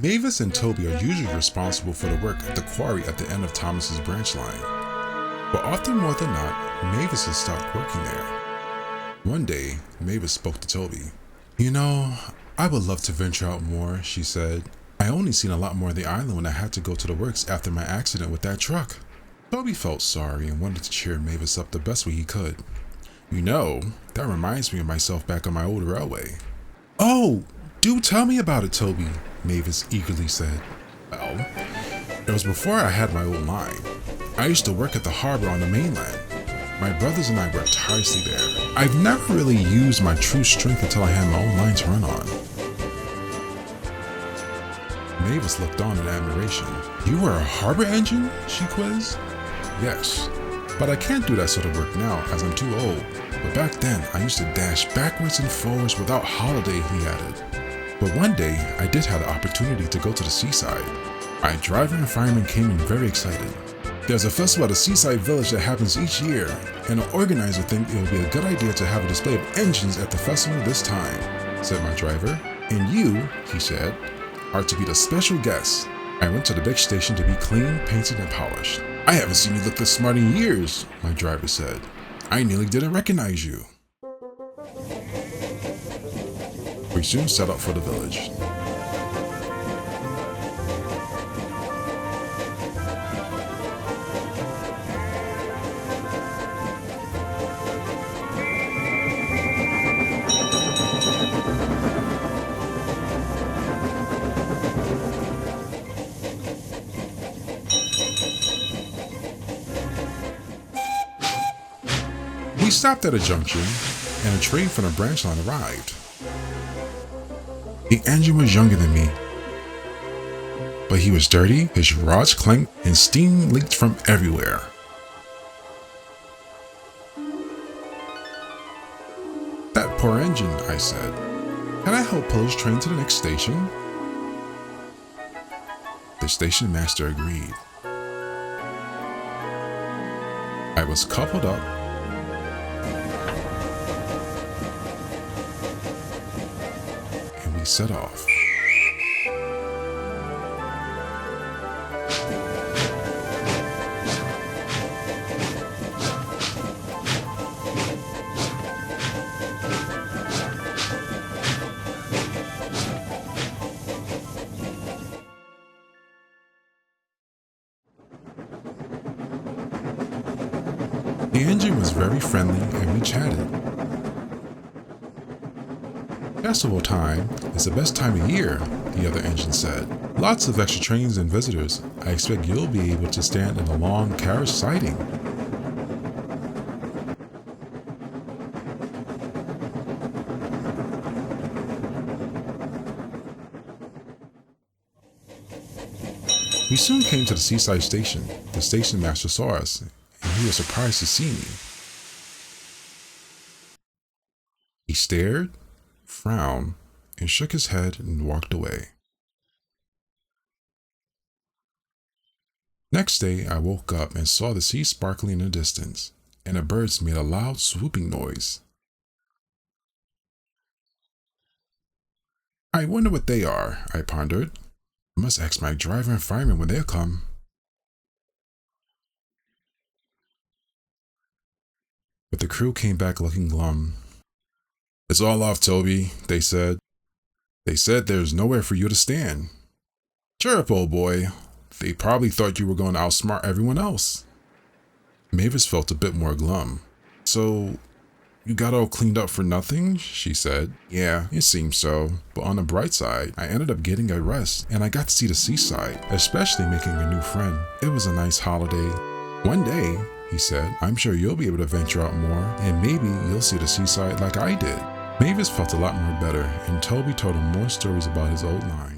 Mavis and Toby are usually responsible for the work at the quarry at the end of Thomas's branch line. But often more than not, Mavis has stopped working there. One day, Mavis spoke to Toby. "You know, I would love to venture out more," she said. "I only seen a lot more of the island when I had to go to the works after my accident with that truck." Toby felt sorry and wanted to cheer Mavis up the best way he could. "You know, that reminds me of myself back on my old railway." "Oh, do tell me about it, Toby," Mavis eagerly said. "Well, it was before I had my old line. I used to work at the harbor on the mainland. My brothers and I worked tirelessly there. I've never really used my true strength until I had my own line to run on." Mavis looked on in admiration. "You were a harbor engine?" she quizzed. "Yes, but I can't do that sort of work now as I'm too old. But back then, I used to dash backwards and forwards without holiday," he added. "But one day, I did have the opportunity to go to the seaside. My driver and fireman came in very excited. There's a festival at a seaside village that happens each year, and the organizer think it would be a good idea to have a display of engines at the festival this time," said my driver. "And you," he said, "are to be the special guest." I went to the big station to be cleaned, painted, and polished. "I haven't seen you look this smart in years," my driver said. "I nearly didn't recognize you." We soon set out for the village. We stopped at a junction, and a train from the branch line arrived. The engine was younger than me, but he was dirty, his rods clanked, and steam leaked from everywhere. "That poor engine," I said. "Can I help pull his train to the next station?" The station master agreed. I was coupled up, set off. The engine was very friendly and we chatted. "Festival time is the best time of year," the other engine said. "Lots of extra trains and visitors. I expect you'll be able to stand in a long carriage siding." We soon came to the seaside station. The station master saw us, and he was surprised to see me. He stared, frowned, and shook his head and walked away. Next day, I woke up and saw the sea sparkling in the distance, and the birds made a loud swooping noise. "I wonder what they are," I pondered. "I must ask my driver and fireman when they'll come." But the crew came back looking glum. "It's all off, Toby," they said. "They said there's nowhere for you to stand." "Cheer up, old boy. They probably thought you were going to outsmart everyone else." Mavis felt a bit more glum. "So, you got all cleaned up for nothing?" she said. "Yeah, it seems so. But on the bright side, I ended up getting a rest, and I got to see the seaside, especially making a new friend. It was a nice holiday." "One day," he said, "I'm sure you'll be able to venture out more, and maybe you'll see the seaside like I did." Mavis felt a lot more better, and Toby told him more stories about his old line.